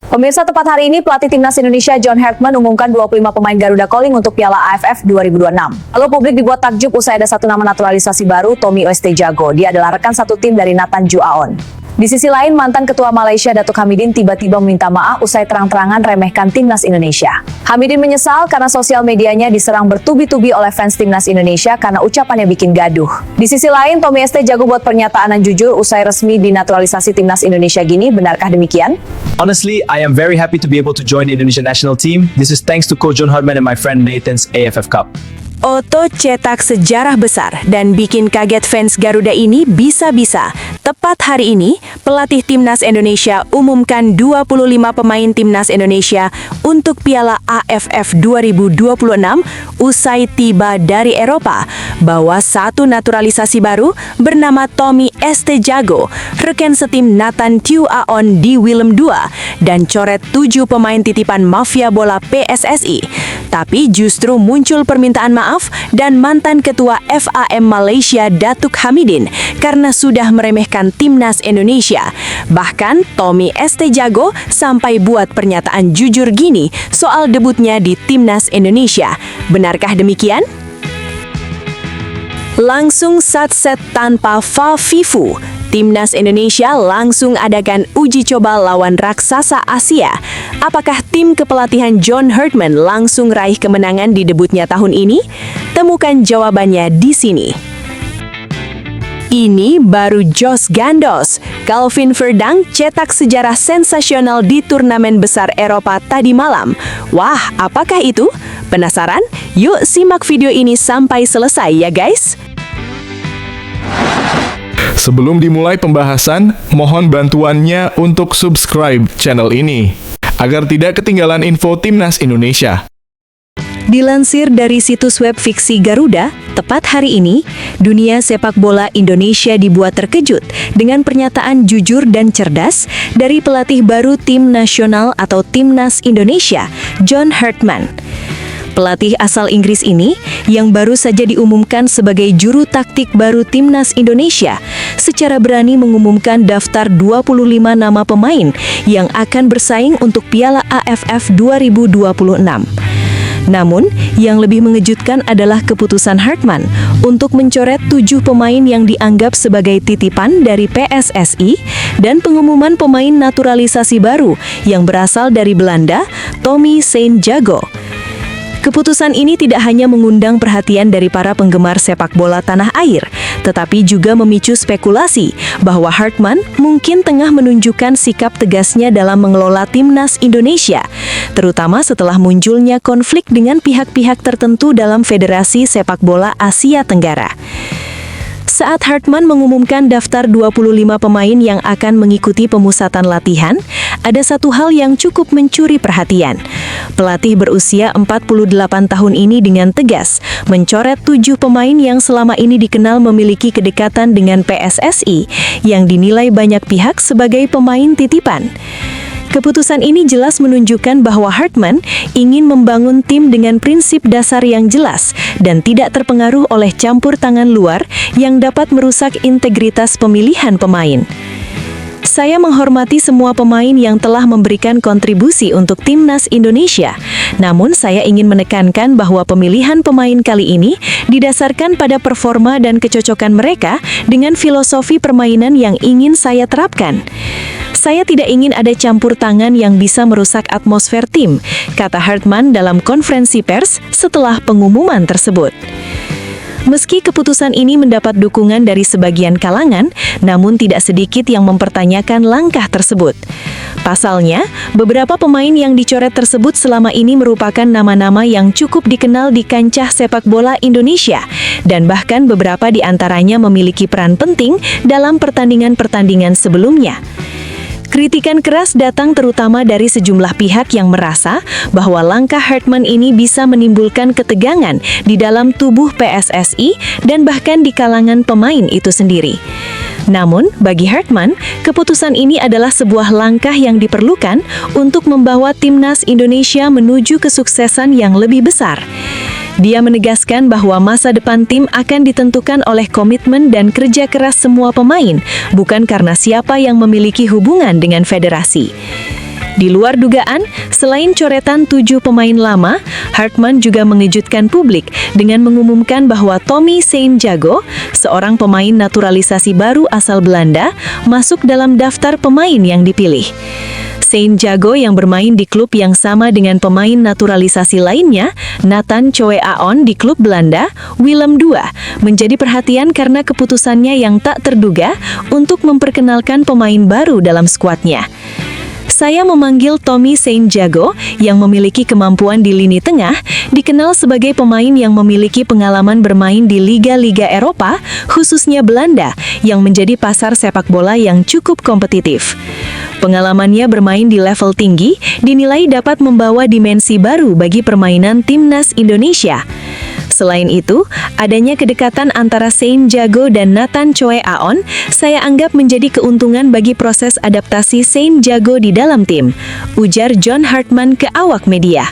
Pemirsa, tepat hari ini pelatih timnas Indonesia John Hartman umumkan 25 pemain Garuda Calling untuk Piala AFF 2026. Lalu publik dibuat takjub usai ada satu nama naturalisasi baru, Tommy Estejago. Dia adalah rekan satu tim dari Nathan Juaon. Di sisi lain, mantan ketua Malaysia Datuk Hamidin tiba-tiba meminta maaf usai terang-terangan remehkan timnas Indonesia. Hamidin menyesal karena sosial medianya diserang bertubi-tubi oleh fans timnas Indonesia karena ucapannya bikin gaduh. Di sisi lain, Tommy Estejago buat pernyataan yang jujur usai resmi dinaturalisasi timnas Indonesia gini. Benarkah demikian? Honestly, I am very happy to be able to join the Indonesian national team. This is thanks to Coach John Hartman and my friend Nathan's AFF Cup. Otto cetak sejarah besar dan bikin kaget fans Garuda ini bisa-bisa. Tepat hari ini, pelatih timnas Indonesia umumkan 25 pemain timnas Indonesia untuk Piala AFF 2026 usai tiba dari Eropa, bahwa satu naturalisasi baru bernama Tommy Estejago, rekan setim Nathan Juaon di Willem II, dan coret 7 pemain titipan mafia bola PSSI. Tapi justru muncul permintaan maaf dan mantan ketua FAM Malaysia Datuk Hamidin karena sudah meremehkan timnas Indonesia. Bahkan Tommy Estejago sampai buat pernyataan jujur gini soal debutnya di timnas Indonesia. Benarkah demikian? Langsung set tanpa Fafifu, timnas Indonesia langsung adakan uji coba lawan raksasa Asia. Apakah tim kepelatihan John Hartman langsung raih kemenangan di debutnya tahun ini? Temukan jawabannya di sini. Ini baru Jos Gandos. Calvin Verdang cetak sejarah sensasional di turnamen besar Eropa tadi malam. Wah, apakah itu? Penasaran? Yuk simak video ini sampai selesai ya guys. Sebelum dimulai pembahasan, mohon bantuannya untuk subscribe channel ini, agar tidak ketinggalan info Timnas Indonesia. Dilansir dari situs web fiksi Garuda, tepat hari ini, dunia sepak bola Indonesia dibuat terkejut dengan pernyataan jujur dan cerdas dari pelatih baru tim nasional atau Timnas Indonesia, John Hartman. Pelatih asal Inggris ini, yang baru saja diumumkan sebagai juru taktik baru Timnas Indonesia, secara berani mengumumkan daftar 25 nama pemain yang akan bersaing untuk Piala AFF 2026. Namun, yang lebih mengejutkan adalah keputusan Hartman untuk mencoret 7 pemain yang dianggap sebagai titipan dari PSSI dan pengumuman pemain naturalisasi baru yang berasal dari Belanda, Tommy Estejago. Keputusan ini tidak hanya mengundang perhatian dari para penggemar sepak bola tanah air, tetapi juga memicu spekulasi bahwa Hartman mungkin tengah menunjukkan sikap tegasnya dalam mengelola timnas Indonesia, terutama setelah munculnya konflik dengan pihak-pihak tertentu dalam Federasi Sepak Bola Asia Tenggara. Saat Hartman mengumumkan daftar 25 pemain yang akan mengikuti pemusatan latihan, ada satu hal yang cukup mencuri perhatian. Pelatih berusia 48 tahun ini dengan tegas mencoret 7 pemain yang selama ini dikenal memiliki kedekatan dengan PSSI yang dinilai banyak pihak sebagai pemain titipan. Keputusan ini jelas menunjukkan bahwa Hartman ingin membangun tim dengan prinsip dasar yang jelas dan tidak terpengaruh oleh campur tangan luar yang dapat merusak integritas pemilihan pemain. Saya menghormati semua pemain yang telah memberikan kontribusi untuk timnas Indonesia. Namun saya ingin menekankan bahwa pemilihan pemain kali ini didasarkan pada performa dan kecocokan mereka dengan filosofi permainan yang ingin saya terapkan. Saya tidak ingin ada campur tangan yang bisa merusak atmosfer tim, kata Hartman dalam konferensi pers setelah pengumuman tersebut. Meski keputusan ini mendapat dukungan dari sebagian kalangan, namun tidak sedikit yang mempertanyakan langkah tersebut. Pasalnya, beberapa pemain yang dicoret tersebut selama ini merupakan nama-nama yang cukup dikenal di kancah sepak bola Indonesia, dan bahkan beberapa di antaranya memiliki peran penting dalam pertandingan-pertandingan sebelumnya. Kritikan keras datang terutama dari sejumlah pihak yang merasa bahwa langkah Hartman ini bisa menimbulkan ketegangan di dalam tubuh PSSI dan bahkan di kalangan pemain itu sendiri. Namun, bagi Hartman, keputusan ini adalah sebuah langkah yang diperlukan untuk membawa timnas Indonesia menuju kesuksesan yang lebih besar. Dia menegaskan bahwa masa depan tim akan ditentukan oleh komitmen dan kerja keras semua pemain, bukan karena siapa yang memiliki hubungan dengan federasi. Di luar dugaan, selain coretan 7 pemain lama, Hartman juga mengejutkan publik dengan mengumumkan bahwa Tommy Saint Jago, seorang pemain naturalisasi baru asal Belanda, masuk dalam daftar pemain yang dipilih. Saint Jago yang bermain di klub yang sama dengan pemain naturalisasi lainnya, Nathan Choe Aon di klub Belanda, Willem II, menjadi perhatian karena keputusannya yang tak terduga untuk memperkenalkan pemain baru dalam skuadnya. Saya memanggil Tommy Saint Jago yang memiliki kemampuan di lini tengah, dikenal sebagai pemain yang memiliki pengalaman bermain di liga-liga Eropa, khususnya Belanda, yang menjadi pasar sepak bola yang cukup kompetitif. Pengalamannya bermain di level tinggi dinilai dapat membawa dimensi baru bagi permainan timnas Indonesia. Selain itu, adanya kedekatan antara Saint Jago dan Nathan Choe Aon saya anggap menjadi keuntungan bagi proses adaptasi Saint Jago di dalam tim, ujar John Hartman ke awak media.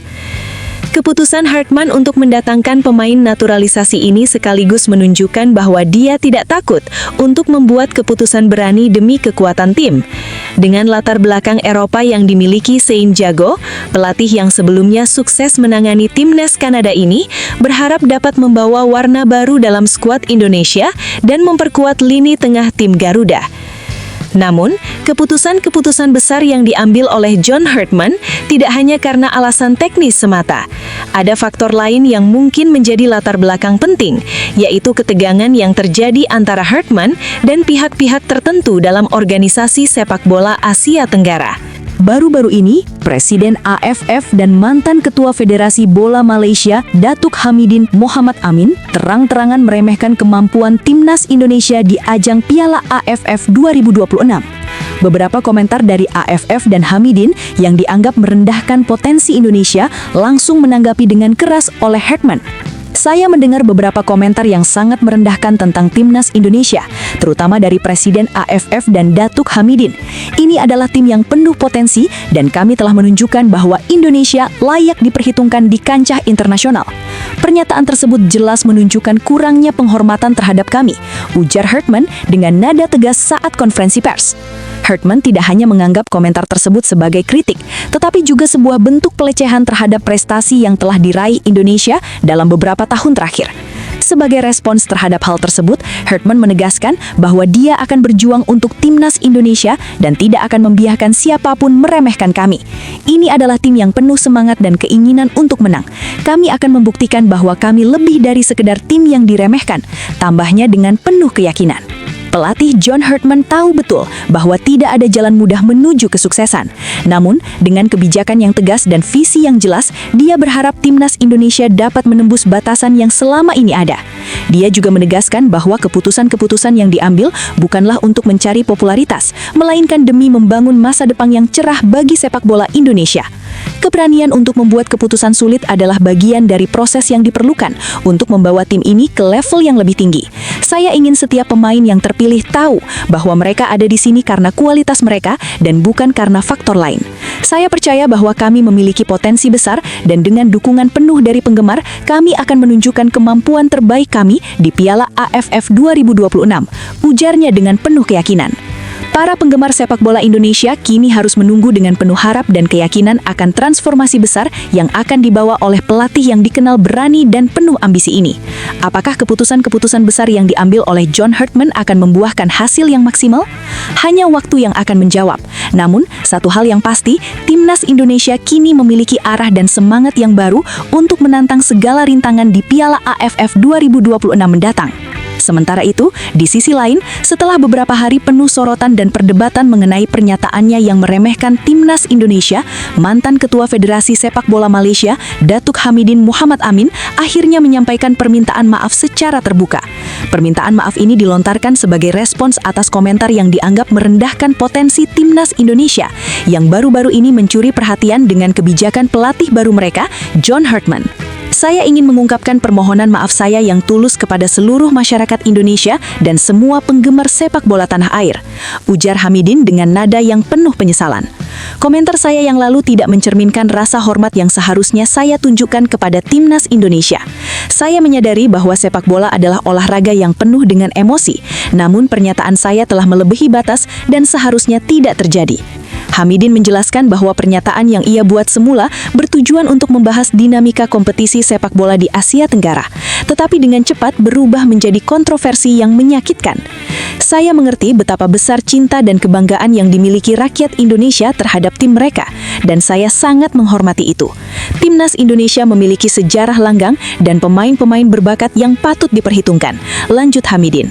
Keputusan Hartman untuk mendatangkan pemain naturalisasi ini sekaligus menunjukkan bahwa dia tidak takut untuk membuat keputusan berani demi kekuatan tim. Dengan latar belakang Eropa yang dimiliki Saint Jago, pelatih yang sebelumnya sukses menangani timnas Kanada ini berharap dapat membawa warna baru dalam skuad Indonesia dan memperkuat lini tengah tim Garuda. Namun, keputusan-keputusan besar yang diambil oleh John Hartman tidak hanya karena alasan teknis semata. Ada faktor lain yang mungkin menjadi latar belakang penting, yaitu ketegangan yang terjadi antara Hartman dan pihak-pihak tertentu dalam organisasi sepak bola Asia Tenggara. Baru-baru ini, Presiden AFF dan mantan Ketua Federasi Bola Malaysia, Datuk Hamidin Mohamad Amin, terang-terangan meremehkan kemampuan timnas Indonesia di ajang Piala AFF 2026. Beberapa komentar dari AFF dan Hamidin yang dianggap merendahkan potensi Indonesia langsung menanggapi dengan keras oleh Hartman. Saya mendengar beberapa komentar yang sangat merendahkan tentang timnas Indonesia, terutama dari Presiden AFF dan Datuk Hamidin. Ini adalah tim yang penuh potensi dan kami telah menunjukkan bahwa Indonesia layak diperhitungkan di kancah internasional. Pernyataan tersebut jelas menunjukkan kurangnya penghormatan terhadap kami, ujar Hartman dengan nada tegas saat konferensi pers. Hartman tidak hanya menganggap komentar tersebut sebagai kritik, tetapi juga sebuah bentuk pelecehan terhadap prestasi yang telah diraih Indonesia dalam beberapa tahun terakhir. Sebagai respons terhadap hal tersebut, Hartman menegaskan bahwa dia akan berjuang untuk timnas Indonesia dan tidak akan membiarkan siapapun meremehkan kami. Ini adalah tim yang penuh semangat dan keinginan untuk menang. Kami akan membuktikan bahwa kami lebih dari sekedar tim yang diremehkan, tambahnya dengan penuh keyakinan. Pelatih John Hartman tahu betul bahwa tidak ada jalan mudah menuju kesuksesan. Namun, dengan kebijakan yang tegas dan visi yang jelas, dia berharap timnas Indonesia dapat menembus batasan yang selama ini ada. Dia juga menegaskan bahwa keputusan-keputusan yang diambil bukanlah untuk mencari popularitas, melainkan demi membangun masa depan yang cerah bagi sepak bola Indonesia. Keberanian untuk membuat keputusan sulit adalah bagian dari proses yang diperlukan untuk membawa tim ini ke level yang lebih tinggi. Saya ingin setiap pemain yang terpilih tahu bahwa mereka ada di sini karena kualitas mereka dan bukan karena faktor lain. Saya percaya bahwa kami memiliki potensi besar dan dengan dukungan penuh dari penggemar, kami akan menunjukkan kemampuan terbaik kami di Piala AFF 2026, ujarnya dengan penuh keyakinan. Para penggemar sepak bola Indonesia kini harus menunggu dengan penuh harap dan keyakinan akan transformasi besar yang akan dibawa oleh pelatih yang dikenal berani dan penuh ambisi ini. Apakah keputusan-keputusan besar yang diambil oleh John Hartman akan membuahkan hasil yang maksimal? Hanya waktu yang akan menjawab. Namun, satu hal yang pasti, timnas Indonesia kini memiliki arah dan semangat yang baru untuk menantang segala rintangan di Piala AFF 2026 mendatang. Sementara itu, di sisi lain, setelah beberapa hari penuh sorotan dan perdebatan mengenai pernyataannya yang meremehkan timnas Indonesia, mantan Ketua Federasi Sepak Bola Malaysia, Datuk Hamidin Mohamad Amin, akhirnya menyampaikan permintaan maaf secara terbuka. Permintaan maaf ini dilontarkan sebagai respons atas komentar yang dianggap merendahkan potensi timnas Indonesia, yang baru-baru ini mencuri perhatian dengan kebijakan pelatih baru mereka, John Hartman. Saya ingin mengungkapkan permohonan maaf saya yang tulus kepada seluruh masyarakat Indonesia dan semua penggemar sepak bola tanah air, ujar Hamidin dengan nada yang penuh penyesalan. Komentar saya yang lalu tidak mencerminkan rasa hormat yang seharusnya saya tunjukkan kepada timnas Indonesia. Saya menyadari bahwa sepak bola adalah olahraga yang penuh dengan emosi, namun pernyataan saya telah melebihi batas dan seharusnya tidak terjadi. Hamidin menjelaskan bahwa pernyataan yang ia buat semula bertujuan untuk membahas dinamika kompetisi sepak bola di Asia Tenggara, tetapi dengan cepat berubah menjadi kontroversi yang menyakitkan. Saya mengerti betapa besar cinta dan kebanggaan yang dimiliki rakyat Indonesia terhadap tim mereka, dan saya sangat menghormati itu. Timnas Indonesia memiliki sejarah langgang dan pemain-pemain berbakat yang patut diperhitungkan, lanjut Hamidin.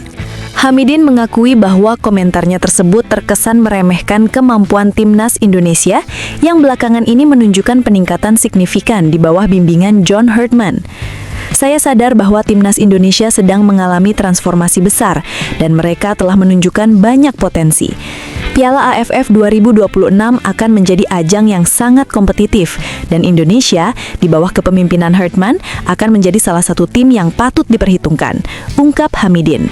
Hamidin mengakui bahwa komentarnya tersebut terkesan meremehkan kemampuan Timnas Indonesia yang belakangan ini menunjukkan peningkatan signifikan di bawah bimbingan John Herdman. Saya sadar bahwa Timnas Indonesia sedang mengalami transformasi besar dan mereka telah menunjukkan banyak potensi. Piala AFF 2026 akan menjadi ajang yang sangat kompetitif dan Indonesia di bawah kepemimpinan Herdman akan menjadi salah satu tim yang patut diperhitungkan, ungkap Hamidin.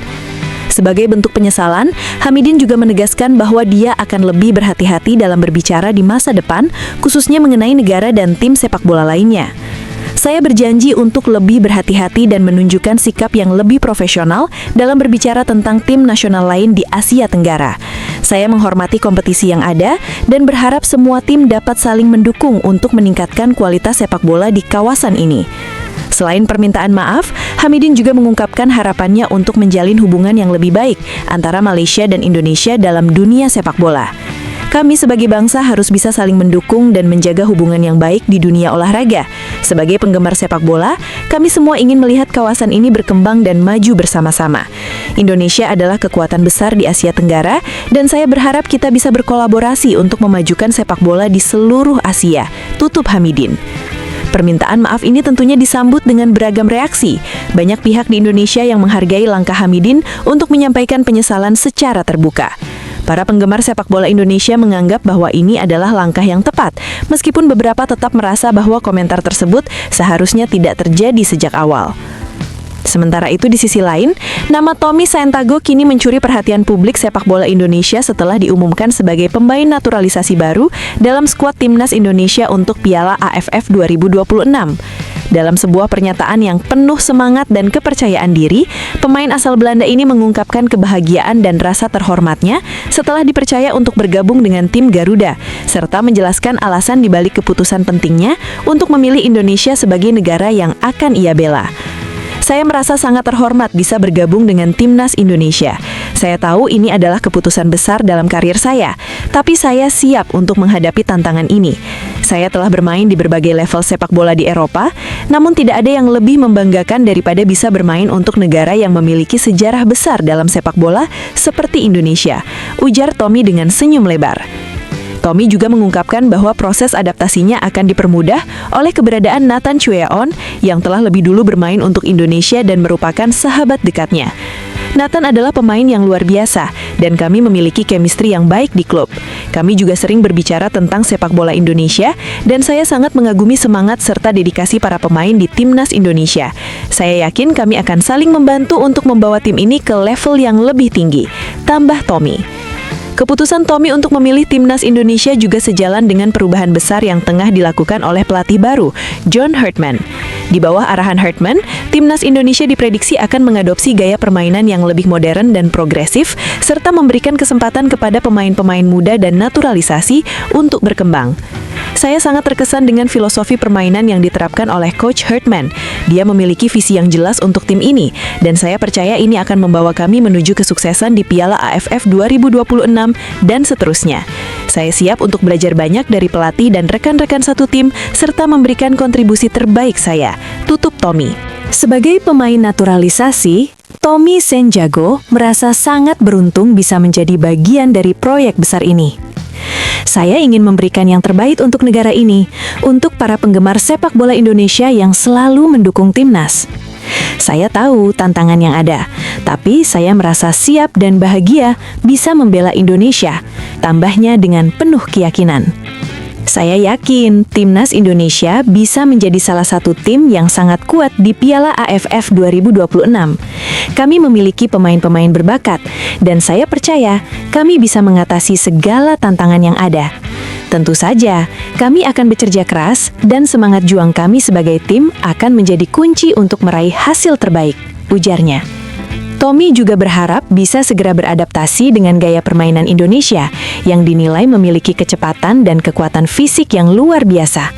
Sebagai bentuk penyesalan, Hamidin juga menegaskan bahwa dia akan lebih berhati-hati dalam berbicara di masa depan, khususnya mengenai negara dan tim sepak bola lainnya. Saya berjanji untuk lebih berhati-hati dan menunjukkan sikap yang lebih profesional dalam berbicara tentang tim nasional lain di Asia Tenggara. Saya menghormati kompetisi yang ada dan berharap semua tim dapat saling mendukung untuk meningkatkan kualitas sepak bola di kawasan ini. Selain permintaan maaf, Hamidin juga mengungkapkan harapannya untuk menjalin hubungan yang lebih baik antara Malaysia dan Indonesia dalam dunia sepak bola. Kami sebagai bangsa harus bisa saling mendukung dan menjaga hubungan yang baik di dunia olahraga. Sebagai penggemar sepak bola, kami semua ingin melihat kawasan ini berkembang dan maju bersama-sama. Indonesia adalah kekuatan besar di Asia Tenggara dan saya berharap kita bisa berkolaborasi untuk memajukan sepak bola di seluruh Asia, tutup Hamidin. Permintaan maaf ini tentunya disambut dengan beragam reaksi. Banyak pihak di Indonesia yang menghargai langkah Hamidin untuk menyampaikan penyesalan secara terbuka. Para penggemar sepak bola Indonesia menganggap bahwa ini adalah langkah yang tepat, meskipun beberapa tetap merasa bahwa komentar tersebut seharusnya tidak terjadi sejak awal. Sementara itu di sisi lain, nama Tommy Santiago kini mencuri perhatian publik sepak bola Indonesia setelah diumumkan sebagai pemain naturalisasi baru dalam skuad Timnas Indonesia untuk Piala AFF 2026. Dalam sebuah pernyataan yang penuh semangat dan kepercayaan diri, pemain asal Belanda ini mengungkapkan kebahagiaan dan rasa terhormatnya setelah dipercaya untuk bergabung dengan tim Garuda, serta menjelaskan alasan dibalik keputusan pentingnya untuk memilih Indonesia sebagai negara yang akan ia bela. Saya merasa sangat terhormat bisa bergabung dengan Timnas Indonesia. Saya tahu ini adalah keputusan besar dalam karir saya, tapi saya siap untuk menghadapi tantangan ini. Saya telah bermain di berbagai level sepak bola di Eropa, namun tidak ada yang lebih membanggakan daripada bisa bermain untuk negara yang memiliki sejarah besar dalam sepak bola seperti Indonesia, ujar Tommy dengan senyum lebar. Tommy juga mengungkapkan bahwa proses adaptasinya akan dipermudah oleh keberadaan Nathan Chueon yang telah lebih dulu bermain untuk Indonesia dan merupakan sahabat dekatnya. Nathan adalah pemain yang luar biasa dan kami memiliki chemistry yang baik di klub. Kami juga sering berbicara tentang sepak bola Indonesia dan saya sangat mengagumi semangat serta dedikasi para pemain di Timnas Indonesia. Saya yakin kami akan saling membantu untuk membawa tim ini ke level yang lebih tinggi, tambah Tommy. Keputusan Tommy untuk memilih Timnas Indonesia juga sejalan dengan perubahan besar yang tengah dilakukan oleh pelatih baru, John Herdman. Di bawah arahan Herdman, Timnas Indonesia diprediksi akan mengadopsi gaya permainan yang lebih modern dan progresif, serta memberikan kesempatan kepada pemain-pemain muda dan naturalisasi untuk berkembang. Saya sangat terkesan dengan filosofi permainan yang diterapkan oleh Coach Herdman. Dia memiliki visi yang jelas untuk tim ini, dan saya percaya ini akan membawa kami menuju kesuksesan di Piala AFF 2026 dan seterusnya. Saya siap untuk belajar banyak dari pelatih dan rekan-rekan satu tim, serta memberikan kontribusi terbaik saya, tutup Tommy. Sebagai pemain naturalisasi, Tommy Santiago merasa sangat beruntung bisa menjadi bagian dari proyek besar ini. Saya ingin memberikan yang terbaik untuk negara ini, untuk para penggemar sepak bola Indonesia yang selalu mendukung timnas. Saya tahu tantangan yang ada, tapi saya merasa siap dan bahagia bisa membela Indonesia, tambahnya dengan penuh keyakinan. Saya yakin Timnas Indonesia bisa menjadi salah satu tim yang sangat kuat di Piala AFF 2026. Kami memiliki pemain-pemain berbakat, dan saya percaya kami bisa mengatasi segala tantangan yang ada. Tentu saja, kami akan bekerja keras dan semangat juang kami sebagai tim akan menjadi kunci untuk meraih hasil terbaik, ujarnya. Tommy juga berharap bisa segera beradaptasi dengan gaya permainan Indonesia yang dinilai memiliki kecepatan dan kekuatan fisik yang luar biasa.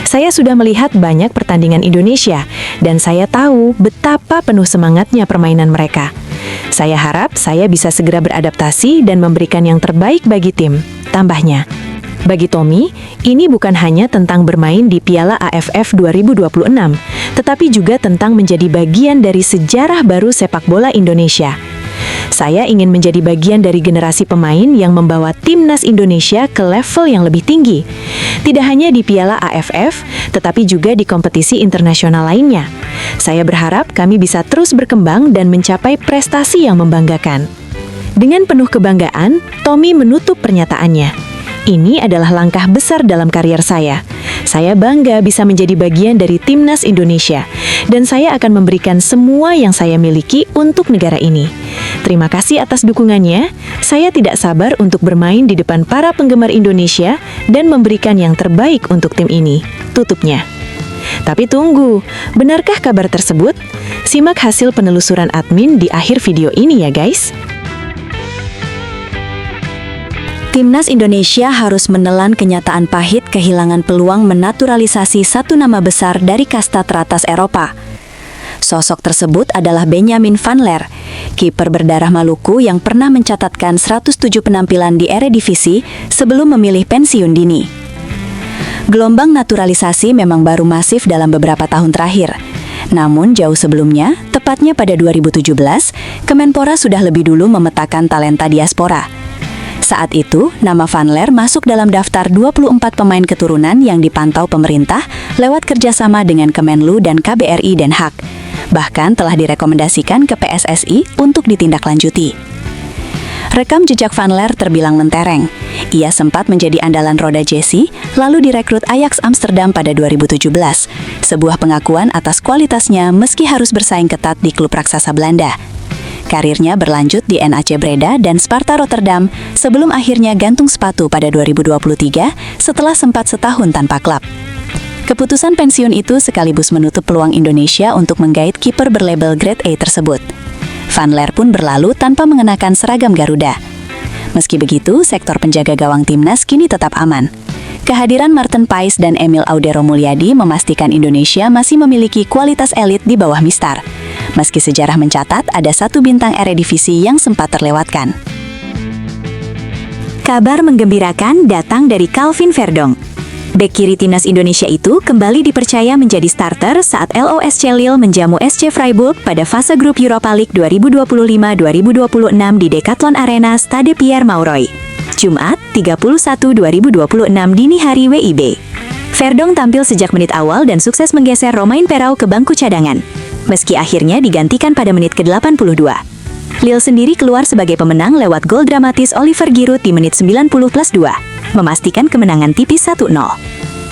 Saya sudah melihat banyak pertandingan Indonesia dan saya tahu betapa penuh semangatnya permainan mereka. Saya harap saya bisa segera beradaptasi dan memberikan yang terbaik bagi tim, tambahnya. Bagi Tommy, ini bukan hanya tentang bermain di Piala AFF 2026, tetapi juga tentang menjadi bagian dari sejarah baru sepak bola Indonesia. Saya ingin menjadi bagian dari generasi pemain yang membawa timnas Indonesia ke level yang lebih tinggi. Tidak hanya di Piala AFF, tetapi juga di kompetisi internasional lainnya. Saya berharap kami bisa terus berkembang dan mencapai prestasi yang membanggakan. Dengan penuh kebanggaan, Tommy menutup pernyataannya. Ini adalah langkah besar dalam karier saya. Saya bangga bisa menjadi bagian dari timnas Indonesia, dan saya akan memberikan semua yang saya miliki untuk negara ini. Terima kasih atas dukungannya. Saya tidak sabar untuk bermain di depan para penggemar Indonesia dan memberikan yang terbaik untuk tim ini. Tutupnya. Tapi tunggu, benarkah kabar tersebut? Simak hasil penelusuran admin di akhir video ini ya guys. Timnas Indonesia harus menelan kenyataan pahit kehilangan peluang menaturalisasi satu nama besar dari kasta teratas Eropa. Sosok tersebut adalah Benjamin Van Leer, kiper berdarah Maluku yang pernah mencatatkan 107 penampilan di Eredivisie sebelum memilih pensiun dini. Gelombang naturalisasi memang baru masif dalam beberapa tahun terakhir. Namun jauh sebelumnya, tepatnya pada 2017, Kemenpora sudah lebih dulu memetakan talenta diaspora. Saat itu, nama Van Leer masuk dalam daftar 24 pemain keturunan yang dipantau pemerintah lewat kerjasama dengan Kemenlu dan KBRI Den Haag. Bahkan telah direkomendasikan ke PSSI untuk ditindaklanjuti. Rekam jejak Van Leer terbilang mentereng. Ia sempat menjadi andalan roda Jesse, lalu direkrut Ajax Amsterdam pada 2017. Sebuah pengakuan atas kualitasnya meski harus bersaing ketat di klub raksasa Belanda. Karirnya berlanjut di NAC Breda dan Sparta Rotterdam sebelum akhirnya gantung sepatu pada 2023 setelah sempat setahun tanpa klub. Keputusan pensiun itu sekaligus menutup peluang Indonesia untuk menggait kiper berlabel Grade A tersebut. Van Leer pun berlalu tanpa mengenakan seragam Garuda. Meski begitu, sektor penjaga gawang timnas kini tetap aman. Kehadiran Marten Paes dan Emil Audero Mulyadi memastikan Indonesia masih memiliki kualitas elit di bawah Mistar. Meski sejarah mencatat ada satu bintang Eredivisie yang sempat terlewatkan. Kabar menggembirakan datang dari Calvin Verdong. Bek kiri timnas Indonesia itu kembali dipercaya menjadi starter saat LOSC Lille menjamu SC Freiburg pada fase grup Europa League 2025-2026 di Decathlon Arena Stade Pierre Mauroy. Jumat, 31/2026 dini hari WIB. Verdong tampil sejak menit awal dan sukses menggeser Romain Perau ke bangku cadangan. Meski akhirnya digantikan pada menit ke-82. Lille sendiri keluar sebagai pemenang lewat gol dramatis Oliver Giroud di menit 90+2, memastikan kemenangan tipis 1-0.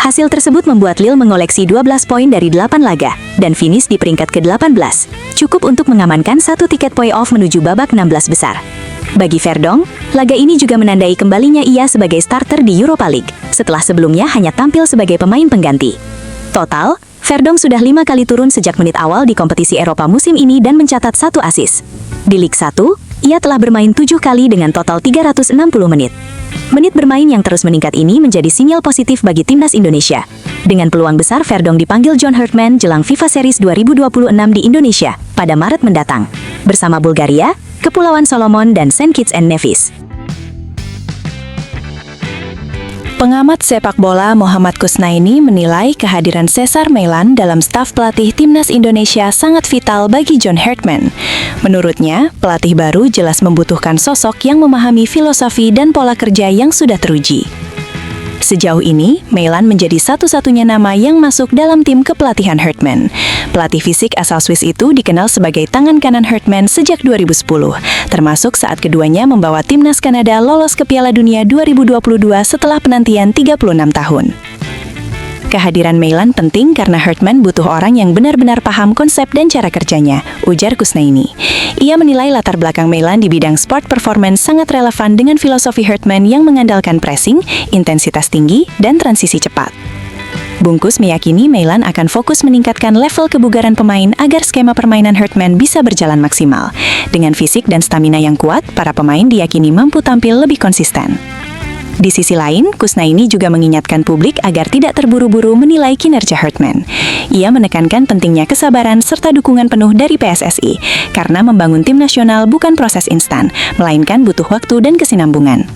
Hasil tersebut membuat Lille mengoleksi 12 poin dari 8 laga, dan finish di peringkat ke-18, cukup untuk mengamankan satu tiket play-off menuju babak 16 besar. Bagi Verdong, laga ini juga menandai kembalinya ia sebagai starter di Europa League, setelah sebelumnya hanya tampil sebagai pemain pengganti. Total, Verdong sudah 5 kali turun sejak menit awal di kompetisi Eropa musim ini dan mencatat 1 assist. Di Liga 1, ia telah bermain 7 kali dengan total 360 menit. Menit bermain yang terus meningkat ini menjadi sinyal positif bagi timnas Indonesia. Dengan peluang besar, Verdong dipanggil John Herdman jelang FIFA Series 2026 di Indonesia pada Maret mendatang, bersama Bulgaria, Kepulauan Solomon, dan Saint Kitts and Nevis. Pengamat sepak bola Muhammad Kusnaini menilai kehadiran Cesar Meilan dalam staf pelatih timnas Indonesia sangat vital bagi John Herdman. Menurutnya, pelatih baru jelas membutuhkan sosok yang memahami filosofi dan pola kerja yang sudah teruji. Sejauh ini, Meilan menjadi satu-satunya nama yang masuk dalam tim kepelatihan Herdman. Pelatih fisik asal Swiss itu dikenal sebagai tangan kanan Herdman sejak 2010, termasuk saat keduanya membawa timnas Kanada lolos ke Piala Dunia 2022 setelah penantian 36 tahun. Kehadiran Meilan penting karena Herdman butuh orang yang benar-benar paham konsep dan cara kerjanya, ujar Kusnaini. Ia menilai latar belakang Meilan di bidang sport performance sangat relevan dengan filosofi Herdman yang mengandalkan pressing, intensitas tinggi, dan transisi cepat. Bungkus meyakini Milan akan fokus meningkatkan level kebugaran pemain agar skema permainan Hartman bisa berjalan maksimal. Dengan fisik dan stamina yang kuat, para pemain diyakini mampu tampil lebih konsisten. Di sisi lain, Kusnaini juga mengingatkan publik agar tidak terburu-buru menilai kinerja Hartman. Ia menekankan pentingnya kesabaran serta dukungan penuh dari PSSI, karena membangun tim nasional bukan proses instan, melainkan butuh waktu dan kesinambungan.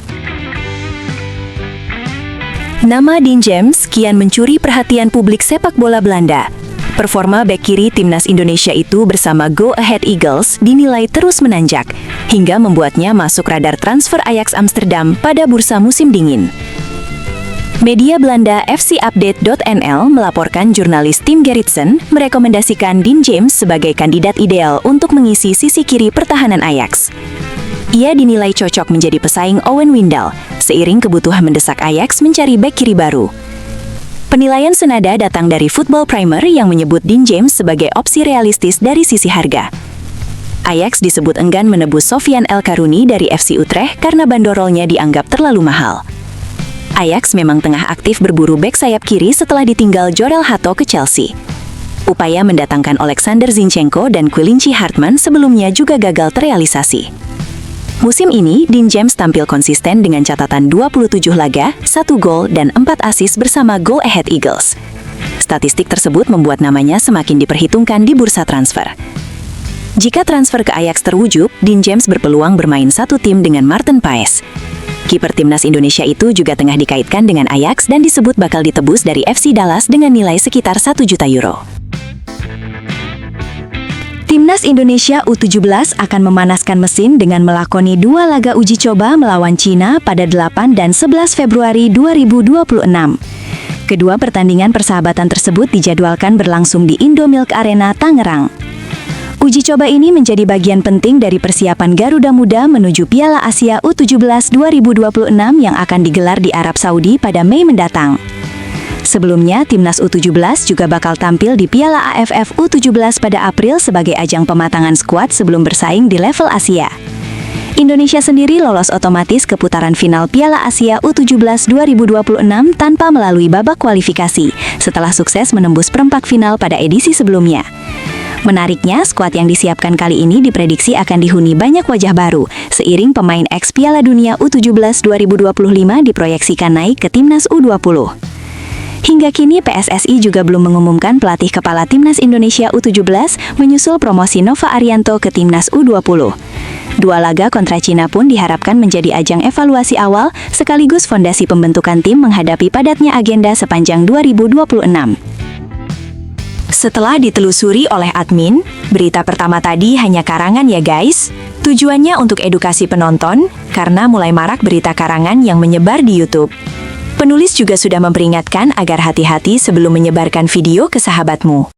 Nama Dean James kian mencuri perhatian publik sepak bola Belanda. Performa bek kiri timnas Indonesia itu bersama Go Ahead Eagles dinilai terus menanjak, hingga membuatnya masuk radar transfer Ajax Amsterdam pada bursa musim dingin. Media Belanda fcupdate.nl melaporkan jurnalis Tim Gerritsen merekomendasikan Dean James sebagai kandidat ideal untuk mengisi sisi kiri pertahanan Ajax. Ia dinilai cocok menjadi pesaing Owen Wijndal, seiring kebutuhan mendesak Ajax mencari bek kiri baru. Penilaian senada datang dari Football Primer yang menyebut Dean James sebagai opsi realistis dari sisi harga. Ajax disebut enggan menebus Sofian El Karuni dari FC Utrecht karena bandorolnya dianggap terlalu mahal. Ajax memang tengah aktif berburu bek sayap kiri setelah ditinggal Jorel Hato ke Chelsea. Upaya mendatangkan Alexander Zinchenko dan Quilinci Hartman sebelumnya juga gagal terrealisasi. Musim ini, Dean James tampil konsisten dengan catatan 27 laga, 1 gol, dan 4 assist bersama Go Ahead Eagles. Statistik tersebut membuat namanya semakin diperhitungkan di bursa transfer. Jika transfer ke Ajax terwujud, Dean James berpeluang bermain satu tim dengan Maarten Paes. Kiper timnas Indonesia itu juga tengah dikaitkan dengan Ajax dan disebut bakal ditebus dari FC Dallas dengan nilai sekitar 1 juta euro. Timnas Indonesia U17 akan memanaskan mesin dengan melakoni 2 laga uji coba melawan Cina pada 8 dan 11 Februari 2026. Kedua pertandingan persahabatan tersebut dijadwalkan berlangsung di Indomilk Arena, Tangerang. Uji coba ini menjadi bagian penting dari persiapan Garuda Muda menuju Piala Asia U17 2026 yang akan digelar di Arab Saudi pada Mei mendatang. Sebelumnya, Timnas U17 juga bakal tampil di Piala AFF U17 pada April sebagai ajang pematangan skuad sebelum bersaing di level Asia. Indonesia sendiri lolos otomatis ke putaran final Piala Asia U17 2026 tanpa melalui babak kualifikasi, setelah sukses menembus perempat final pada edisi sebelumnya. Menariknya, skuad yang disiapkan kali ini diprediksi akan dihuni banyak wajah baru, seiring pemain ex Piala Dunia U17 2025 diproyeksikan naik ke Timnas U20. Hingga kini PSSI juga belum mengumumkan pelatih kepala Timnas Indonesia U17 menyusul promosi Nova Arianto ke Timnas U20. 2 laga kontra Cina pun diharapkan menjadi ajang evaluasi awal sekaligus fondasi pembentukan tim menghadapi padatnya agenda sepanjang 2026. Setelah ditelusuri oleh admin, berita pertama tadi hanya karangan ya guys. Tujuannya untuk edukasi penonton, karena mulai marak berita karangan yang menyebar di YouTube. Penulis juga sudah memperingatkan agar hati-hati sebelum menyebarkan video ke sahabatmu.